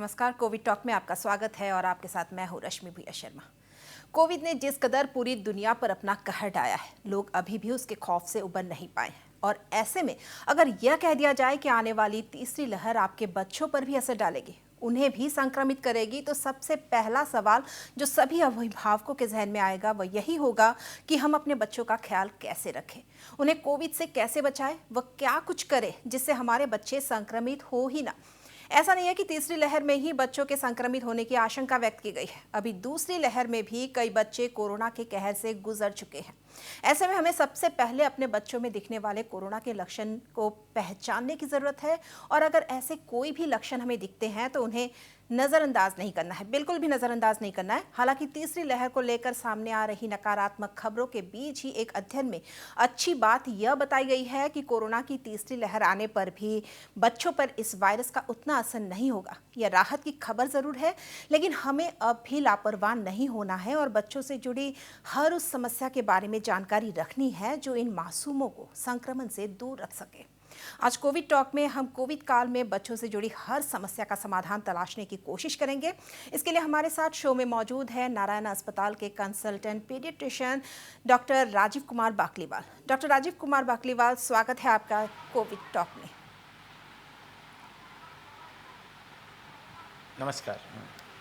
नमस्कार, Covid talk में आपका स्वागत है और आपके साथ मैं हूं रश्मि भूया शर्मा। कोविड ने जिस कदर पूरी दुनिया पर अपना कहर ढाया है, लोग अभी भी उसके खौफ से उबर नहीं पाए हैं। और ऐसे में अगर यह कह दिया जाए कि आने वाली तीसरी लहर आपके बच्चों पर भी असर डालेगी, उन्हें भी संक्रमित करेगी, तो सबसे पहला सवाल जो सभी अभिभावकों के जहन में आएगा वह यही होगा कि हम अपने बच्चों का ख्याल कैसे रखें, उन्हें कोविड से कैसे बचाएं, वह क्या कुछ करें जिससे हमारे बच्चे संक्रमित हो ही ना। ऐसा नहीं है कि तीसरी लहर में ही बच्चों के संक्रमित होने की आशंका व्यक्त की गई है। अभी दूसरी लहर में भी कई बच्चे कोरोना के कहर से गुजर चुके हैं। ऐसे में हमें सबसे पहले अपने बच्चों में दिखने वाले कोरोना के लक्षण को पहचानने की जरूरत है और अगर ऐसे कोई भी लक्षण हमें दिखते हैं तो उन्हें नजरअंदाज नहीं करना है, बिल्कुल भी नजरअंदाज नहीं करना है। हालांकि तीसरी लहर को लेकर सामने आ रही नकारात्मक खबरों के बीच ही एक अध्ययन में अच्छी बात यह बताई गई है कि कोरोना की तीसरी लहर आने पर भी बच्चों पर इस वायरस का उतना असर नहीं होगा। यह राहत की खबर जरूर है, लेकिन हमें अब भी लापरवाह नहीं होना है और बच्चों से जुड़ी हर उस समस्या के बारे में जानकारी रखनी है जो इन मासूमों को संक्रमण से दूर रख सके। आज कोविड टॉक में हम कोविड काल में बच्चों से जुड़ी हर समस्या का समाधान तलाशने की कोशिश करेंगे। इसके लिए हमारे साथ शो में मौजूद है नारायण अस्पताल के consultant paediatrician doctor Rajeev Kumar Bakliwal. Doctor Rajeev Kumar Bakliwal, स्वागत है आपका कोविड टॉक में। नमस्कार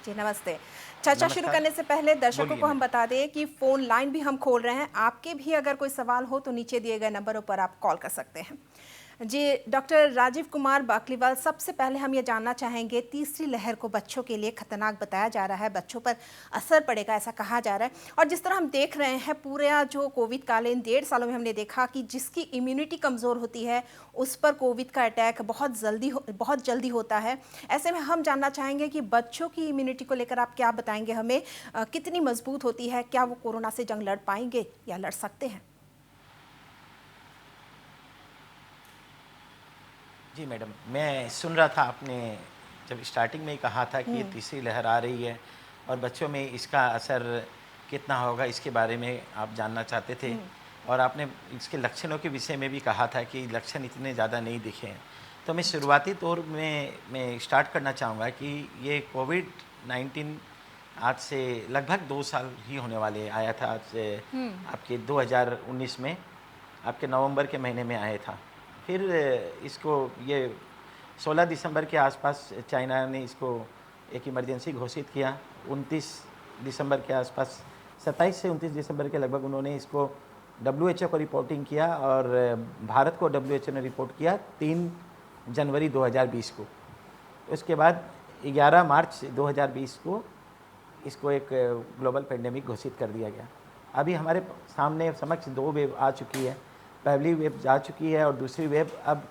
जी नमस्ते। चर्चा शुरू करने से पहले दर्शकों को हम बता दें कि फोन लाइन भी हम खोल रहे हैं। आपके भी अगर कोई सवाल हो तो नीचे दिए गए नंबरों पर आप कॉल कर सकते हैं। जी डॉक्टर राजीव कुमार बाकलीवाल, सबसे पहले हम ये जानना चाहेंगे, तीसरी लहर को बच्चों के लिए खतरनाक बताया जा रहा है, बच्चों पर असर पड़ेगा ऐसा कहा जा रहा है। और जिस तरह हम देख रहे हैं पूरा जो कोविड कालीन 1.5 सालों में हमने देखा कि जिसकी इम्यूनिटी कमज़ोर होती है उस पर कोविड का अटैक बहुत जल्दी होता है। ऐसे में हम जानना चाहेंगे कि बच्चों की इम्यूनिटी को लेकर आप क्या बताएंगे हमें, कितनी मजबूत होती है, क्या वो कोरोना से जंग लड़ पाएंगे या लड़ सकते हैं? जी मैडम, मैं सुन रहा था आपने जब स्टार्टिंग में ही कहा था कि ये तीसरी लहर आ रही है और बच्चों में इसका असर कितना होगा इसके बारे में आप जानना चाहते थे और आपने इसके लक्षणों के विषय में भी कहा था कि लक्षण इतने ज़्यादा नहीं दिखे हैं। तो मैं शुरुआती तौर में मैं स्टार्ट करना चाहूँगा कि ये कोविड-19 आज से लगभग 2 साल ही होने वाले आया था। आज से आपके 2019 में आपके नवंबर के महीने में आया था। फिर इसको ये 16 दिसंबर के आसपास चाइना ने इसको एक इमरजेंसी घोषित किया। 29 दिसंबर के आसपास 27 से 29 दिसंबर के लगभग उन्होंने इसको WHO को रिपोर्टिंग किया और भारत को WHO ने रिपोर्ट किया 3 जनवरी 2020 को। उसके बाद 11 मार्च 2020 को इसको एक ग्लोबल पेंडेमिक घोषित कर दिया गया। अभी हमारे सामने समक्ष 2 वेव आ चुकी है। पहली वेव जा चुकी है और दूसरी वेव अब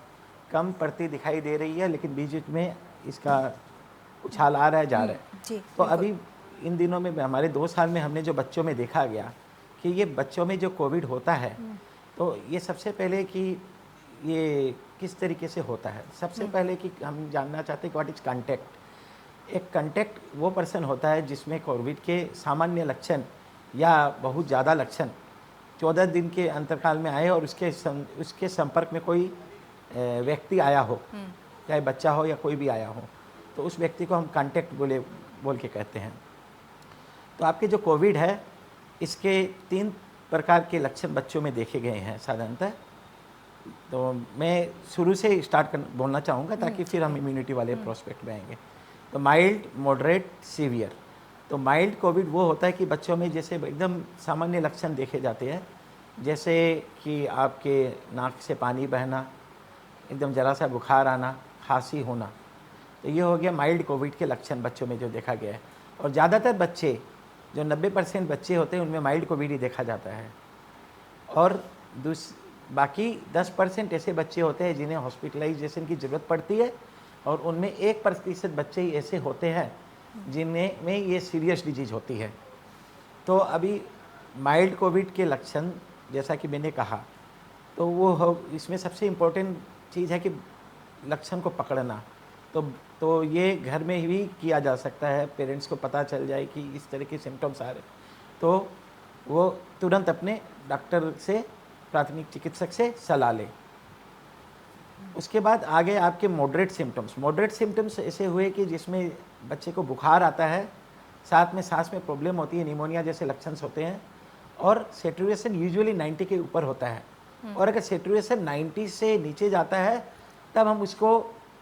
कम पड़ती दिखाई दे रही है, लेकिन बीच में इसका उछाल आ रहा है, जा रहा है। जी, तो अभी इन दिनों में हमारे 2 साल में हमने जो बच्चों में देखा गया कि ये बच्चों में जो कोविड होता है, तो ये सबसे पहले कि ये किस तरीके से होता है। सबसे पहले कि हम जानना चाहते हैं कि व्हाट इज कंटेक्ट। एक कंटेक्ट वो पर्सन होता है जिसमें कोविड के सामान्य लक्षण या बहुत ज़्यादा लक्षण 14 दिन के अंतराल में आए और उसके संपर्क में कोई व्यक्ति आया हो, चाहे बच्चा हो या कोई भी आया हो, तो उस व्यक्ति को हम कांटेक्ट बोल के कहते हैं। तो आपके जो कोविड है इसके 3 प्रकार के लक्षण बच्चों में देखे गए हैं साधारणतः। तो मैं शुरू से बोलना चाहूँगा ताकि फिर हम इम्यूनिटी वाले प्रोस्पेक्ट में आएंगे। तो माइल्ड, मॉडरेट, सीवियर। तो माइल्ड कोविड वो होता है कि बच्चों में जैसे एकदम सामान्य लक्षण देखे जाते हैं, जैसे कि आपके नाक से पानी बहना, एकदम जरा सा बुखार आना, खांसी होना। तो ये हो गया माइल्ड कोविड के लक्षण बच्चों में जो देखा गया है। और ज़्यादातर बच्चे, जो 90% बच्चे होते हैं, उनमें माइल्ड कोविड ही देखा जाता है। और बाकी 10% ऐसे बच्चे होते हैं जिन्हें हॉस्पिटलाइजेशन की ज़रूरत पड़ती है और उनमें 1% बच्चे ही ऐसे होते हैं जिनमें में ये सीरियस डिजीज होती है। तो अभी माइल्ड कोविड के लक्षण जैसा कि मैंने कहा, तो वो इसमें सबसे इम्पोर्टेंट चीज़ है कि लक्षण को पकड़ना। तो ये घर में ही किया जा सकता है। पेरेंट्स को पता चल जाए कि इस तरह के सिम्टम्स आ रहे, तो वो तुरंत अपने डॉक्टर से, प्राथमिक चिकित्सक से सलाह लें। उसके बाद आगे आपके मॉडरेट सिम्टम्स ऐसे हुए कि जिसमें बच्चे को बुखार आता है, साथ में सांस में प्रॉब्लम होती है, निमोनिया जैसे लक्षण होते हैं, और सेचुरेशन यूजुअली 90 के ऊपर होता है। और अगर सेचुरेशन 90 से नीचे जाता है तब हम उसको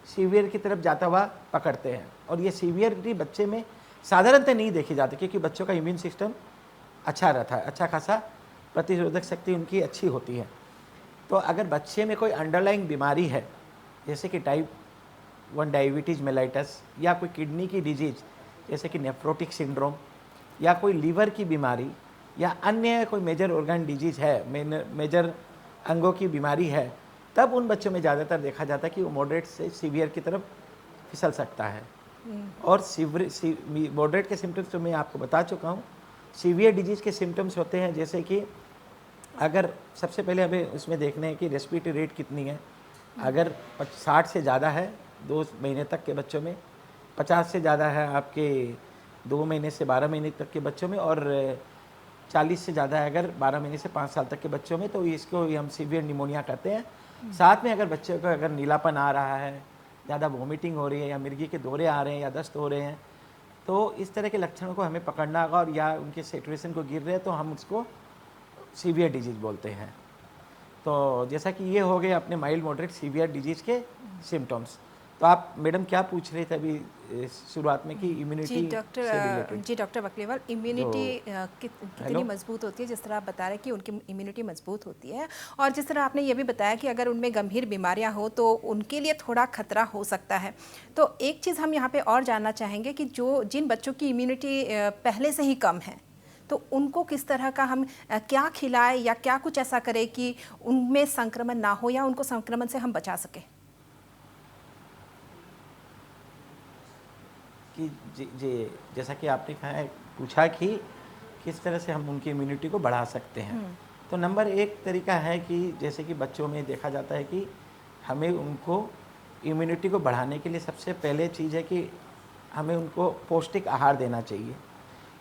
सीवियर की तरफ जाता हुआ पकड़ते हैं। और ये सीवियरिटी बच्चे में साधारणतः नहीं देखी जाती, क्योंकि बच्चों का इम्यून सिस्टम अच्छा रहता है, अच्छा खासा प्रतिरोधक शक्ति उनकी अच्छी होती है। तो अगर बच्चे में कोई अंडरलाइंग बीमारी है, जैसे कि टाइप 1 डायबिटीज़ मेलाइटस, या कोई किडनी की डिजीज जैसे कि नेफ्रोटिक सिंड्रोम, या कोई लीवर की बीमारी, या अन्य कोई मेजर ऑर्गन डिजीज है, मेजर अंगों की बीमारी है, तब उन बच्चों में ज़्यादातर देखा जाता है कि वो मॉडरेट से सीवियर की तरफ फिसल सकता है। और मॉडरेट के सिम्टम्स तो मैं आपको बता चुका हूँ। सीवियर डिजीज़ के सिम्टम्स होते हैं जैसे कि अगर सबसे पहले हमें उसमें देखना है कि रेस्पिरेटरी रेट कितनी है। अगर 60 से ज़्यादा है 2 महीने तक के बच्चों में, 50 से ज़्यादा है आपके 2 महीने से 12 महीने तक के बच्चों में, और 40 से ज़्यादा है अगर 12 महीने से 5 साल तक के बच्चों में, तो इसको हम सीवियर निमोनिया कहते हैं। साथ में अगर बच्चे को अगर नीलापन आ रहा है, ज़्यादा वॉमिटिंग हो रही है, या मिर्गी के दौरे आ रहे हैं, या दस्त हो रहे हैं, तो इस तरह के लक्षणों को हमें पकड़ना होगा, और या उनके सेचुरेशन को गिर रहे हैं तो हम उसको सीवियर डिजीज़ बोलते हैं। तो जैसा कि ये हो गए अपने माइल्ड मॉडरेट सीवियर डिजीज़ के सिम्टम्स। तो आप मैडम क्या पूछ रहे थे अभी शुरुआत में कि इम्यूनिटी जी डॉक्टर बकलीवाल, इम्यूनिटी कितनी मजबूत होती है? जिस तरह आप बता रहे हैं कि उनकी इम्यूनिटी मजबूत होती है, और जिस तरह आपने ये भी बताया कि अगर उनमें गंभीर बीमारियां हो तो उनके लिए थोड़ा खतरा हो सकता है। तो एक चीज़ हम यहाँ पे और जानना चाहेंगे कि जिन बच्चों की इम्यूनिटी पहले से ही कम है, तो उनको किस तरह का हम क्या खिलाएं, या क्या कुछ ऐसा करें कि उनमें संक्रमण ना हो, या उनको संक्रमण से हम बचा सकें? कि जी जैसा कि आपने कहा पूछा कि किस तरह से हम उनकी इम्यूनिटी को बढ़ा सकते हैं। तो नंबर 1 तरीका है कि जैसे कि बच्चों में देखा जाता है कि हमें उनको इम्यूनिटी को बढ़ाने के लिए सबसे पहले चीज़ है कि हमें उनको पौष्टिक आहार देना चाहिए।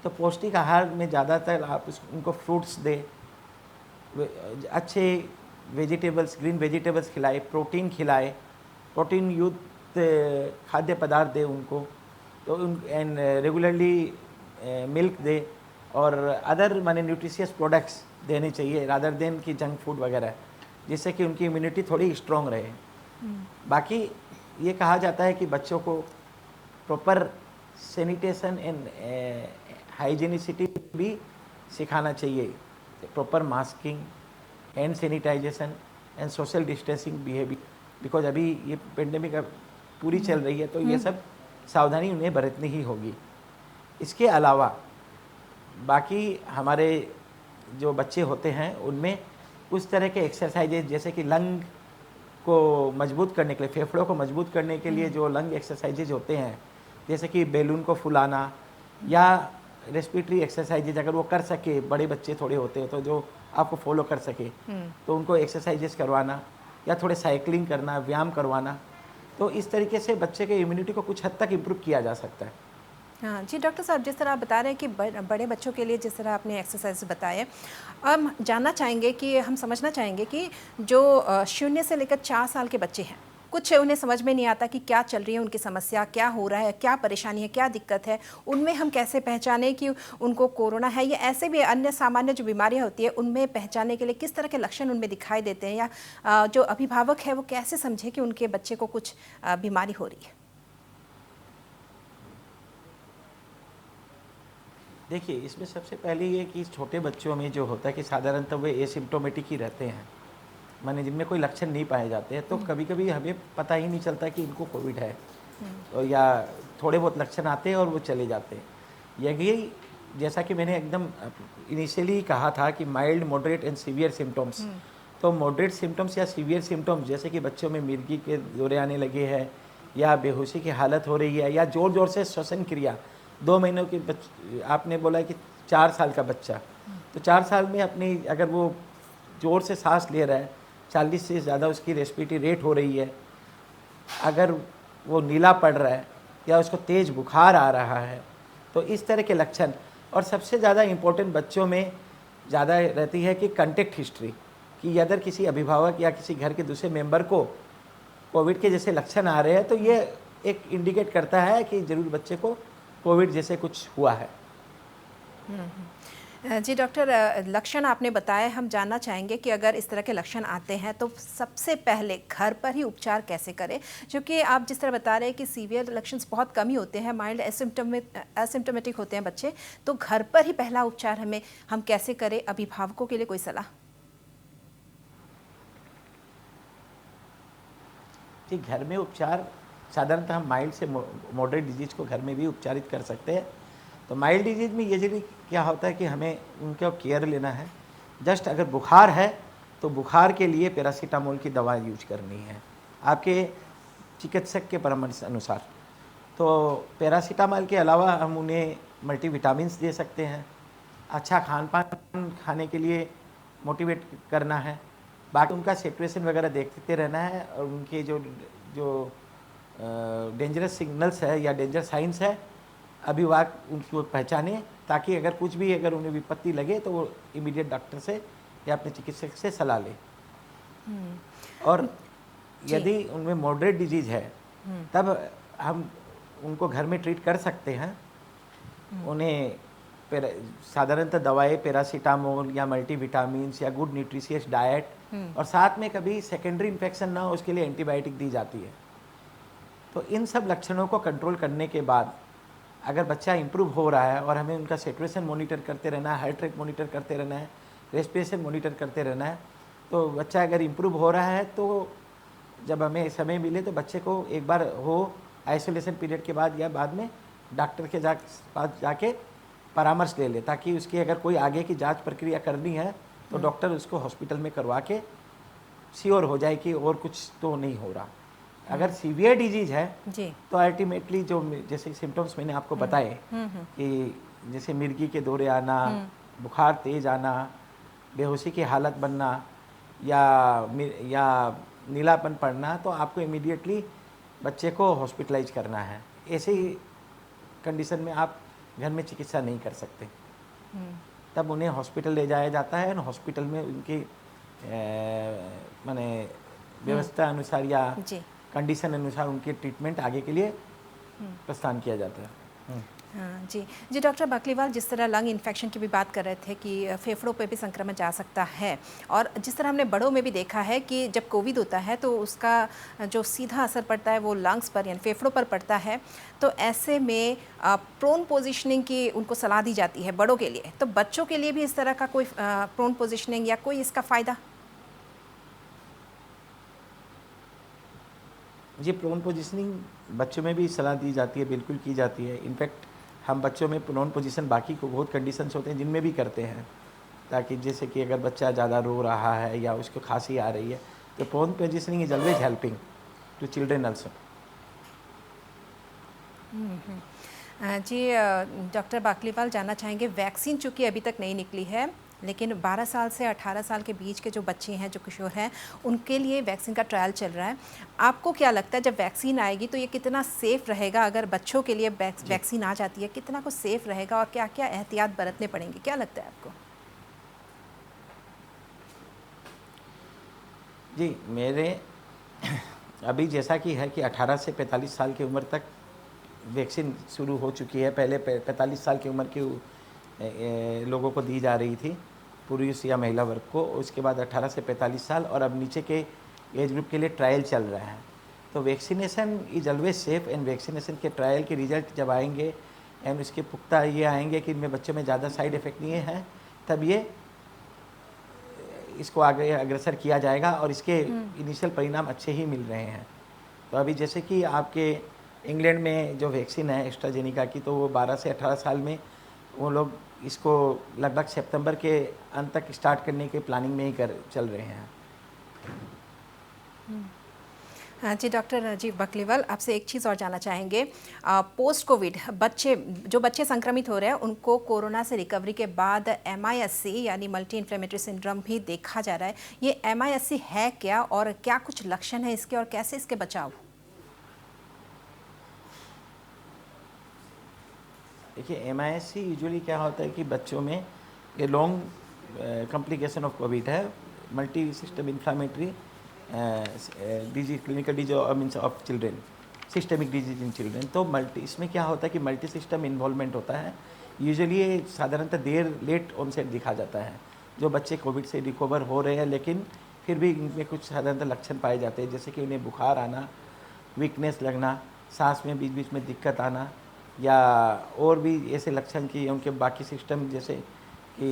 तो पौष्टिक आहार में ज़्यादातर आप उनको फ्रूट्स दें, अच्छे वेजिटेबल्स, ग्रीन वेजिटेबल्स खिलाए, प्रोटीन खिलाए, प्रोटीन युक्त खाद्य पदार्थ दें उनको, तो एंड रेगुलरली मिल्क दे, और अदर माने न्यूट्रिशियस प्रोडक्ट्स देने चाहिए रादर देन कि जंक फूड वगैरह, जिससे कि उनकी इम्यूनिटी थोड़ी स्ट्रॉन्ग रहे। बाकी ये कहा जाता है कि बच्चों को प्रॉपर सैनिटेशन एंड हाइजीनिसिटी भी सिखाना चाहिए, proper masking, hand sanitization and social distancing behaviour, because अभी ये पेंडेमिक पूरी चल रही है, तो ये सब सावधानी उन्हें बरतनी ही होगी। इसके अलावा बाकी हमारे जो बच्चे होते हैं उनमें उस तरह के एक्सरसाइजेज, जैसे कि लंग को मजबूत करने के लिए, फेफड़ों को मजबूत करने के लिए जो लंग एक्सरसाइजेज होते हैं, जैसे कि बैलून को फुलाना, या रेस्पिरेटरी एक्सरसाइजेज अगर वो कर सके, बड़े बच्चे थोड़े होते हैं तो जो आपको फॉलो कर सके, तो उनको एक्सरसाइजेज करवाना, या थोड़े साइकिलिंग करना, व्यायाम करवाना, तो इस तरीके से बच्चे के इम्यूनिटी को कुछ हद तक इम्प्रूव किया जा सकता है। हाँ जी डॉक्टर साहब, जिस तरह आप बता रहे हैं कि बड़े बच्चों के लिए जिस तरह आपने एक्सरसाइज बताए, हम जानना चाहेंगे कि हम समझना चाहेंगे कि जो 0 से लेकर 4 साल के बच्चे हैं, कुछ उन्हें समझ में नहीं आता कि क्या चल रही है उनकी समस्या, क्या हो रहा है, क्या परेशानी है, क्या दिक्कत है, उनमें हम कैसे पहचाने कि उनको कोरोना है, या ऐसे भी अन्य सामान्य जो बीमारियां होती है उनमें पहचानने के लिए किस तरह के लक्षण उनमें दिखाई देते हैं, या जो अभिभावक है वो कैसे समझे कि उनके बच्चे को कुछ बीमारी हो रही है? देखिए, इसमें सबसे पहले ये कि छोटे बच्चों में जो होता है कि साधारणतः वे एसिम्प्टोमेटिक ही रहते हैं, माने जिनमें कोई लक्षण नहीं पाए जाते हैं, तो कभी कभी हमें पता ही नहीं चलता कि इनको कोविड है, और या थोड़े बहुत लक्षण आते हैं और वो चले जाते हैं। यही जैसा कि मैंने एकदम इनिशियली कहा था कि mild, moderate and severe symptoms, तो मॉडरेट सिम्टम्स या सीवियर सिम्टम्स जैसे कि बच्चों में मिर्गी के दौरे आने लगे हैं, या बेहोशी की हालत हो रही है, या ज़ोर ज़ोर से श्वसन क्रिया, 2 महीनों के आपने बोला कि 4 साल का बच्चा, तो 4 साल में अपनी अगर वो ज़ोर से सांस ले रहा है, 40 से ज़्यादा उसकी रेस्पिरेटरी रेट हो रही है, अगर वो नीला पड़ रहा है, या उसको तेज़ बुखार आ रहा है, तो इस तरह के लक्षण। और सबसे ज़्यादा इम्पोर्टेंट बच्चों में ज़्यादा रहती है कि कॉन्टेक्ट हिस्ट्री, कि अगर किसी अभिभावक या किसी घर के दूसरे मेंबर को कोविड के जैसे लक्षण आ रहे हैं तो ये एक इंडिकेट करता है कि जरूर बच्चे को कोविड जैसे कुछ हुआ है। जी डॉक्टर, लक्षण आपने बताए, हम जानना चाहेंगे कि अगर इस तरह के लक्षण आते हैं तो सबसे पहले घर पर ही उपचार कैसे करें, क्योंकि आप जिस तरह बता रहे हैं कि सीवियर लक्षण बहुत कम ही होते हैं, माइल्ड एसिम्टोमेटिक होते हैं बच्चे, तो घर पर ही पहला उपचार हम कैसे करें? अभिभावकों के लिए कोई सलाह? जी, घर में उपचार साधारणतः हम माइल्ड से मॉडरेट डिजीज को घर में भी उपचारित कर सकते हैं। तो माइल्ड डिजीज में यूजुअली क्या होता है कि हमें उनका केयर लेना है। जस्ट अगर बुखार है तो बुखार के लिए पैरासीटामोल की दवा यूज करनी है आपके चिकित्सक के परामर्श अनुसार। तो पैरासीटामोल के अलावा हम उन्हें मल्टीविटामिन्स दे सकते हैं। अच्छा खान पान खाने के लिए मोटिवेट करना है। बाकी उनका सिचुएशन वगैरह देखते रहना है और उनके जो जो डेंजरस सिग्नल्स है या डेंजर साइंस है अभिभावक उनको पहचाने, ताकि अगर कुछ भी अगर उन्हें विपत्ति लगे तो वो इमीडिएट डॉक्टर से या अपने चिकित्सक से सलाह लें। और यदि उनमें मॉडरेट डिजीज है तब हम उनको घर में ट्रीट कर सकते हैं। उन्हें साधारणतः दवाएं पैरासीटामोल या मल्टीविटामिन्स या गुड न्यूट्रिशियस डाइट और साथ में कभी सेकेंडरी इन्फेक्शन ना हो उसके लिए एंटीबायोटिक दी जाती है। तो इन सब लक्षणों को कंट्रोल करने के बाद अगर बच्चा इंप्रूव हो रहा है और हमें उनका सिचुएशन मॉनिटर करते रहना है, हार्ट रेट मॉनिटर करते रहना है, रेस्पिरेशन मॉनिटर करते रहना है, तो बच्चा अगर इंप्रूव हो रहा है तो जब हमें समय मिले तो बच्चे को एक बार हो आइसोलेशन पीरियड के बाद या बाद में डॉक्टर के पास जाके परामर्श ले ले, ताकि उसकी अगर कोई आगे की जांच प्रक्रिया करनी है तो डॉक्टर उसको हॉस्पिटल में करवा के श्योर हो जाए कि और कुछ तो नहीं हो रहा। अगर सीवियर डिजीज है जी तो अल्टीमेटली जो जैसे सिम्टम्स मैंने आपको बताए कि जैसे मिर्गी के दौरे आना, बुखार तेज आना, बेहोशी की हालत बनना या नीलापन पड़ना, तो आपको इमीडिएटली बच्चे को हॉस्पिटलाइज करना है। ऐसे ही कंडीशन में आप घर में चिकित्सा नहीं कर सकते, तब उन्हें हॉस्पिटल ले जाया जाता है और हॉस्पिटल में उनकी माने व्यवस्था अनुसार या कंडीशन अनुसार उनके ट्रीटमेंट आगे के लिए प्रस्थान किया जाता है। हाँ जी डॉक्टर बाकलीवाल, जिस तरह लंग इन्फेक्शन की भी बात कर रहे थे कि फेफड़ों पे भी संक्रमण जा सकता है, और जिस तरह हमने बड़ों में भी देखा है कि जब कोविड होता है तो उसका जो सीधा असर पड़ता है वो लंग्स पर यानी फेफड़ों पर पड़ता है, तो ऐसे में प्रोन पोजिशनिंग की उनको सलाह दी जाती है बड़ों के लिए, तो बच्चों के लिए भी इस तरह का कोई प्रोन पोजिशनिंग या कोई इसका फ़ायदा? जी, प्रोन पोजिशनिंग बच्चों में भी सलाह दी जाती है, बिल्कुल की जाती है। इनफैक्ट हम बच्चों में प्रोन पोजीशन बाकी को बहुत कंडीशंस होते हैं जिनमें भी करते हैं, ताकि जैसे कि अगर बच्चा ज़्यादा रो रहा है या उसको खांसी आ रही है तो prone positioning is always helping to children also. जी डॉक्टर बाकलीवाल, जानना चाहेंगे, वैक्सीन चूँकि अभी तक नहीं निकली है, लेकिन 12 साल से 18 साल के बीच के जो बच्चे हैं, जो किशोर हैं, उनके लिए वैक्सीन का ट्रायल चल रहा है। आपको क्या लगता है जब वैक्सीन आएगी तो ये कितना सेफ़ रहेगा? अगर बच्चों के लिए वैक्सीन आ जाती है, कितना कुछ सेफ़ रहेगा और क्या क्या एहतियात बरतने पड़ेंगे, क्या लगता है आपको? जी, मेरे अभी जैसा कि है कि 18 से 45 साल की उम्र तक वैक्सीन शुरू हो चुकी है। पहले 45 साल की उम्र के लोगों को दी जा रही थी, पुरुष या महिला वर्ग को। उसके बाद 18 से 45 साल और अब नीचे के एज ग्रुप के लिए ट्रायल चल रहा है। तो vaccination is always safe, and vaccination के ट्रायल के रिजल्ट जब आएंगे एंड उसके पुख्ता ये आएंगे कि इनमें बच्चों में ज़्यादा साइड इफ़ेक्ट नहीं है, तब ये इसको आगे अग्रसर किया जाएगा और इसके इनिशियल परिणाम अच्छे ही मिल रहे हैं। तो अभी जैसे कि आपके इंग्लैंड में जो वैक्सीन है एस्ट्राजेनिका की, तो वो 12 से 18 साल में वो लोग इसको लगभग सितंबर के अंत तक स्टार्ट करने के प्लानिंग में ही चल रहे हैं। हाँ जी डॉक्टर राजीव बकलीवाल, आपसे एक चीज़ और जानना चाहेंगे, पोस्ट कोविड जो बच्चे संक्रमित हो रहे हैं उनको कोरोना से रिकवरी के बाद MIS-C यानी मल्टी इन्फ्लेमेटरी सिंड्रोम भी देखा जा रहा है। ये MIS-C है क्या और क्या कुछ लक्षण है इसके और कैसे इसके बचाव? देखिए, MIS-C यूजुअली क्या होता है कि बच्चों में ये लॉन्ग कॉम्प्लिकेशन ऑफ कोविड है, multi system inflammatory disease clinical disease means of children, systemic disease in children. तो इसमें क्या होता है कि मल्टी सिस्टम इन्वॉल्वमेंट होता है। यूजुअली ये साधारणतः लेट ऑनसेट दिखा जाता है। जो बच्चे कोविड से रिकवर हो रहे हैं लेकिन फिर भी इनमें कुछ साधारणतः लक्षण पाए जाते हैं, जैसे कि उन्हें बुखार आना, वीकनेस लगना, सांस में बीच बीच में दिक्कत आना, या और भी ऐसे लक्षण कि उनके बाकी सिस्टम जैसे कि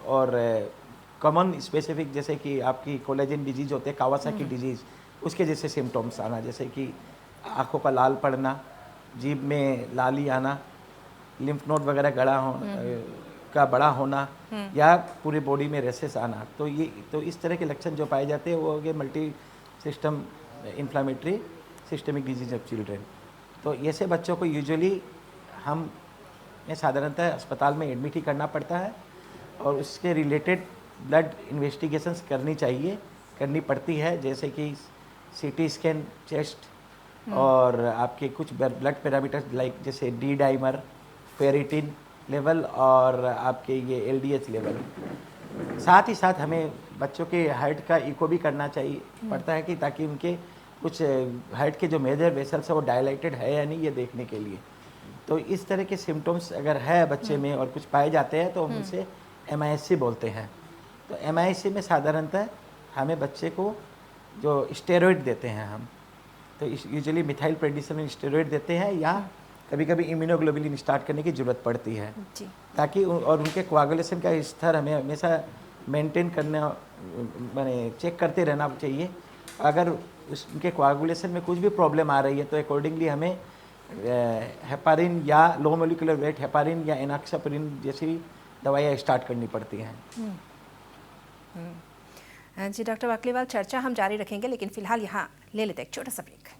और कॉमन स्पेसिफिक जैसे कि आपकी कोलेजन डिजीज होते हैं, कावासाकी डिजीज़, उसके जैसे सिम्टम्स आना, जैसे कि आँखों का लाल पड़ना, जीभ में लाली आना, लिम्फ नोड वगैरह का बड़ा होना, या पूरी बॉडी में रेसेस आना। तो इस तरह के लक्षण जो पाए जाते हैं वो हो गए multi system inflammatory systemic disease of children. तो ऐसे बच्चों को यूजुअली हम साधारणतः अस्पताल में एडमिट ही करना पड़ता है और उसके रिलेटेड ब्लड इन्वेस्टिगेशंस करनी पड़ती है, जैसे कि सीटी स्कैन चेस्ट और आपके कुछ ब्लड पैरामीटर्स लाइक जैसे डी डाइमर, फेरिटिन लेवल और आपके ये एलडीएच लेवल। साथ ही साथ हमें बच्चों के हार्ट का इको भी करना पड़ता है कि ताकि उनके कुछ हार्ट के जो मेजर वेसल्स है वो डायलाइटेड है या नहीं, ये देखने के लिए। तो इस तरह के सिम्टम्स अगर है बच्चे में और कुछ पाए जाते हैं तो हम उसे MISC बोलते हैं। तो MISC में साधारणतः हमें बच्चे को जो स्टेरॉइड देते हैं हम, तो यूजुअली मिथाइल प्रेडिसोनिन स्टेरॉइड देते हैं, या कभी कभी इम्यूनोग्लोबुलिन स्टार्ट करने की ज़रूरत पड़ती है जी। ताकि और उनके कोआगुलेशन का स्तर हमें हमेशा मेंटेन करना, माने चेक करते रहना चाहिए। अगर उनके कोआगुलेशन में कुछ भी प्रॉब्लम आ रही है तो अकॉर्डिंगली हमें हेपारिन या लो मोलिकुलर वेट हेपारिन या एनॉक्साप्रिन जैसी दवाइयाँ स्टार्ट करनी पड़ती हैं। जी डॉक्टर बाकलीवाल, चर्चा हम जारी रखेंगे, लेकिन फिलहाल यहाँ ले लेते एक छोटा सा ब्रेक।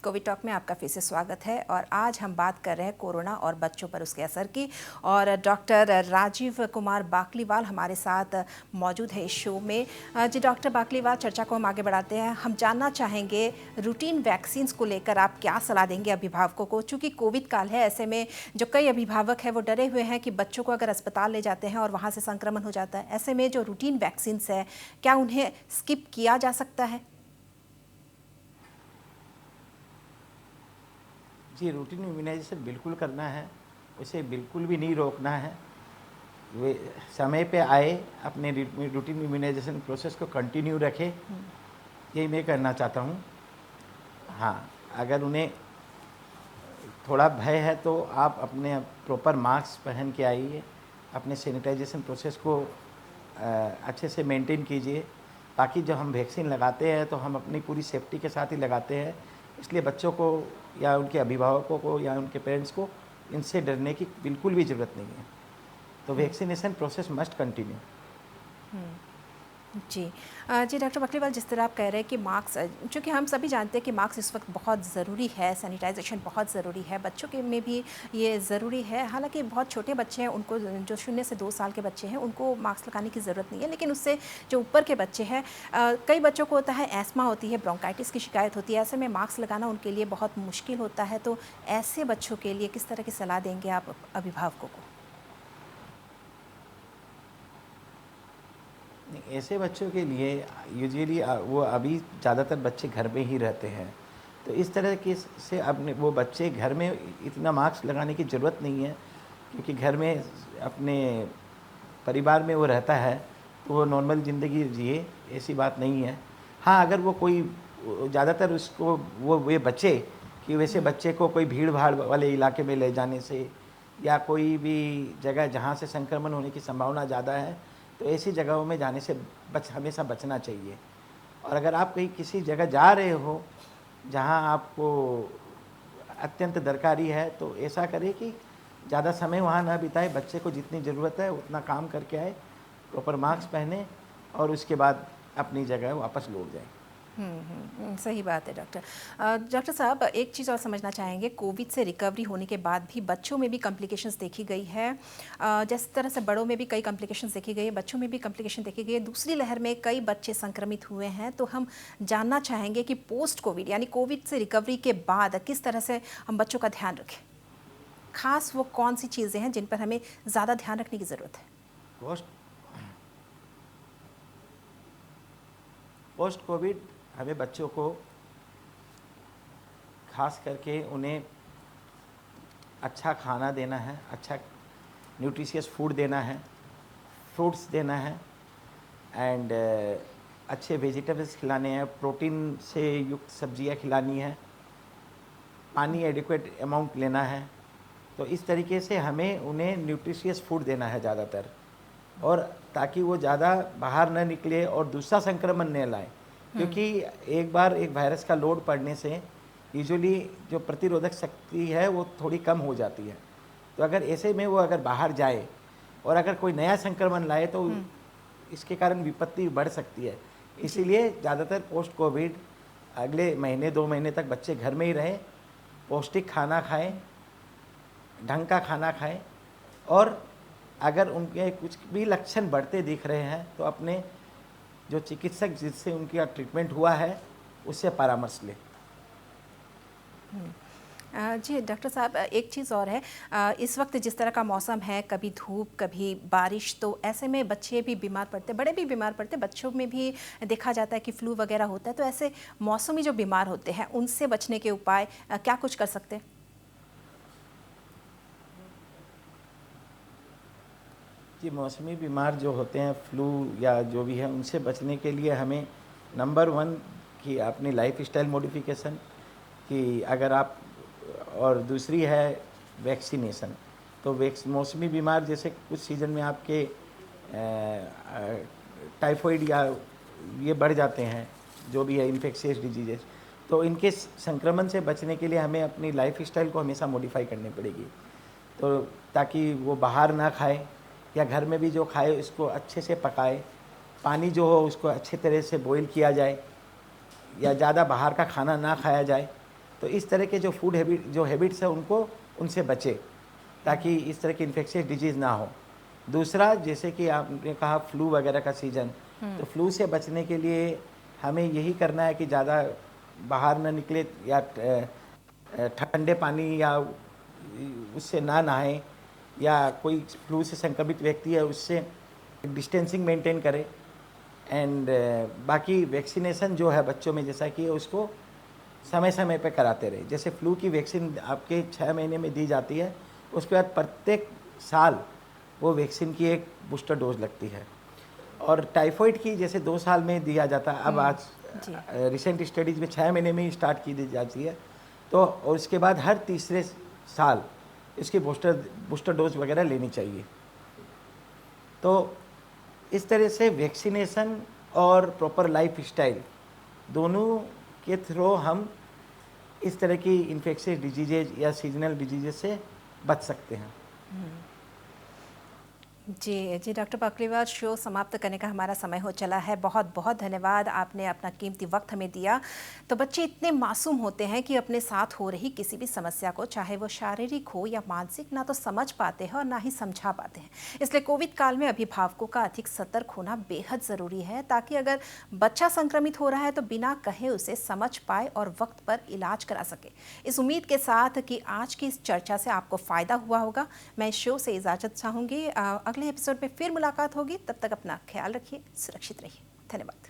कोविड टॉक में आपका फिर से स्वागत है और आज हम बात कर रहे हैं कोरोना और बच्चों पर उसके असर की। और डॉक्टर राजीव कुमार बाकलीवाल हमारे साथ मौजूद है इस शो में। जी डॉक्टर बाकलीवाल, चर्चा को हम आगे बढ़ाते हैं। हम जानना चाहेंगे रूटीन वैक्सीन्स को लेकर आप क्या सलाह देंगे अभिभावकों को, चूँकि कोविड काल है, ऐसे में जो कई अभिभावक हैं वो डरे हुए हैं कि बच्चों को अगर अस्पताल ले जाते हैं और वहाँ से संक्रमण हो जाता है, ऐसे में जो रूटीन वैक्सीन्स है क्या उन्हें स्किप किया जा सकता है? जी, रूटीन इम्यूनाइजेशन बिल्कुल करना है, उसे बिल्कुल भी नहीं रोकना है। वे समय पे आए, अपने रूटीन इम्यूनाइजेशन प्रोसेस को कंटिन्यू रखें, यही मैं करना चाहता हूँ। हाँ, अगर उन्हें थोड़ा भय है तो आप अपने प्रॉपर मास्क पहन के आइए, अपने सैनिटाइजेशन प्रोसेस को अच्छे से मेंटेन कीजिए, ताकि जब हम वैक्सीन लगाते हैं तो हम अपनी पूरी सेफ्टी के साथ ही लगाते हैं। इसलिए बच्चों को या उनके अभिभावकों को या उनके पेरेंट्स को इनसे डरने की बिल्कुल भी ज़रूरत नहीं है। तो वैक्सीनेशन प्रोसेस मस्ट कंटिन्यू। जी जी डॉक्टर बाकलीवाल, जिस तरह आप कह रहे हैं कि मास्क, चूँकि हम सभी जानते हैं कि मास्क इस वक्त बहुत ज़रूरी है, सैनिटाइजेशन बहुत ज़रूरी है, बच्चों के में भी ये ज़रूरी है। हालांकि बहुत छोटे बच्चे हैं, उनको जो 0 से 2 साल के बच्चे हैं उनको मास्क लगाने की ज़रूरत नहीं है, लेकिन उससे जो ऊपर के बच्चे हैं, कई बच्चों को होता है एस्मा होती है, ब्रोंकाइटिस की शिकायत होती है, ऐसे में मास्क लगाना उनके लिए बहुत मुश्किल होता है। तो ऐसे बच्चों के लिए किस तरह की सलाह देंगे आप अभिभावकों को? ऐसे बच्चों के लिए यूजुअली वो अभी ज़्यादातर बच्चे घर में ही रहते हैं, तो इस तरह के से अपने वो बच्चे घर में इतना मास्क लगाने की ज़रूरत नहीं है, क्योंकि घर में अपने परिवार में वो रहता है तो वो नॉर्मल ज़िंदगी जिए, ऐसी बात नहीं है। हाँ, अगर वो कोई ज़्यादातर उसको वे बचे कि वैसे बच्चे को कोई भीड़ भाड़ वाले इलाके में ले जाने से या कोई भी जगह जहाँ से संक्रमण होने की संभावना ज़्यादा है, तो ऐसी जगहों में जाने से हमेशा बचना चाहिए। और अगर आप कहीं किसी जगह जा रहे हो जहां आपको अत्यंत दरकारी है, तो ऐसा करें कि ज़्यादा समय वहां ना बिताए, बच्चे को जितनी ज़रूरत है उतना काम करके आए, प्रॉपर मास्क पहने और उसके बाद अपनी जगह वापस लौट जाए। सही बात है डॉक्टर। डॉक्टर साहब, एक चीज़ और समझना चाहेंगे, कोविड से रिकवरी होने के बाद भी बच्चों में भी कॉम्प्लिकेशंस देखी गई है। जिस तरह से बड़ों में भी कई कॉम्प्लिकेशंस देखी गई है, बच्चों में भी कॉम्प्लिकेशन देखी गई है। दूसरी लहर में कई बच्चे संक्रमित हुए हैं, तो हम जानना चाहेंगे कि पोस्ट कोविड यानी कोविड से रिकवरी के बाद किस तरह से हम बच्चों का ध्यान रखें। खास वो कौन सी चीज़ें हैं जिन पर हमें ज़्यादा ध्यान रखने की ज़रूरत है? पोस्ट कोविड हमें बच्चों को खास करके उन्हें अच्छा खाना देना है, अच्छा न्यूट्रिशियस फूड देना है, फ्रूट्स देना है एंड अच्छे वेजिटेबल्स खिलाने हैं, प्रोटीन से युक्त सब्जियां खिलानी है, पानी एडिक्वेट अमाउंट लेना है। तो इस तरीके से हमें उन्हें न्यूट्रिशियस फूड देना है ज़्यादातर, और ताकि वो ज़्यादा बाहर न निकले और दूसरा संक्रमण न लाए, क्योंकि एक बार एक वायरस का लोड पड़ने से यूजुअली जो प्रतिरोधक शक्ति है वो थोड़ी कम हो जाती है। तो अगर ऐसे में वो अगर बाहर जाए और अगर कोई नया संक्रमण लाए तो इसके कारण विपत्ति बढ़ सकती है। इसीलिए ज़्यादातर पोस्ट कोविड अगले महीने 2 महीने तक बच्चे घर में ही रहें, पौष्टिक खाना खाएं, ढंग का खाना खाएं, और अगर उनके कुछ भी लक्षण बढ़ते दिख रहे हैं तो अपने जो चिकित्सक जिससे उनका ट्रीटमेंट हुआ है उससे परामर्श लें। जी डॉक्टर साहब, एक चीज़ और है, इस वक्त जिस तरह का मौसम है, कभी धूप कभी बारिश, तो ऐसे में बच्चे भी बीमार पड़ते, बड़े भी बीमार पड़ते, बच्चों में भी देखा जाता है कि फ्लू वगैरह होता है। तो ऐसे मौसमी जो बीमार होते हैं उनसे बचने के उपाय क्या कुछ कर सकते हैं? जी, मौसमी बीमार जो होते हैं, फ्लू या जो भी है, उनसे बचने के लिए हमें नंबर 1 कि अपनी लाइफ स्टाइल मॉडिफिकेशन कि अगर आप, और दूसरी है वैक्सीनेशन। तो मौसमी बीमार जैसे कुछ सीज़न में आपके टाइफाइड या ये बढ़ जाते हैं, जो भी है इन्फेक्शियस डिजीजेस, तो इनके संक्रमण से बचने के लिए हमें अपनी लाइफ स्टाइल को हमेशा मॉडिफाई करनी पड़ेगी। तो ताकि वो बाहर ना खाए या घर में भी जो खाए उसको अच्छे से पकाए, पानी जो हो उसको अच्छे तरह से बॉईल किया जाए, या ज़्यादा बाहर का खाना ना खाया जाए। तो इस तरह के जो फूड हैबिट्स है उनसे बचे, ताकि इस तरह की इन्फेक्शियस डिजीज़ ना हो। दूसरा, जैसे कि आपने कहा फ्लू वगैरह का सीज़न, तो फ्लू से बचने के लिए हमें यही करना है कि ज़्यादा बाहर ना निकले, या ठंडे पानी या उससे ना नहाएं, या कोई फ्लू से संक्रमित व्यक्ति है उससे डिस्टेंसिंग मेंटेन करें। एंड बाकी वैक्सीनेशन जो है बच्चों में, जैसा कि उसको समय समय पे कराते रहे। जैसे फ्लू की वैक्सीन आपके 6 महीने में दी जाती है, उसके बाद प्रत्येक साल वो वैक्सीन की एक बूस्टर डोज लगती है। और टाइफाइड की जैसे 2 साल में दिया जाता है, अब आज रिसेंट स्टडीज़ में 6 महीने में ही स्टार्ट की दी जाती है। तो और उसके बाद हर तीसरे साल इसकी बूस्टर डोज वगैरह लेनी चाहिए। तो इस तरह से वैक्सीनेशन और प्रॉपर लाइफ स्टाइल दोनों के थ्रू हम इस तरह की इन्फेक्शियस डिजीजेज या सीजनल डिजीजेज से बच सकते हैं। जी डॉक्टर पाकलीवाल, शो समाप्त करने का हमारा समय हो चला है। बहुत बहुत धन्यवाद, आपने अपना कीमती वक्त हमें दिया। तो बच्चे इतने मासूम होते हैं कि अपने साथ हो रही किसी भी समस्या को, चाहे वो शारीरिक हो या मानसिक, ना तो समझ पाते हैं और ना ही समझा पाते हैं। इसलिए कोविड काल में अभिभावकों का अधिक सतर्क होना बेहद ज़रूरी है, ताकि अगर बच्चा संक्रमित हो रहा है तो बिना कहे उसे समझ पाए और वक्त पर इलाज करा सके। इस उम्मीद के साथ कि आज की इस चर्चा से आपको फ़ायदा हुआ होगा, मैं इस शो से इजाज़त चाहूँगी। अगले एपिसोड में फिर मुलाकात होगी। तब तक अपना ख्याल रखिए, सुरक्षित रहिए। धन्यवाद।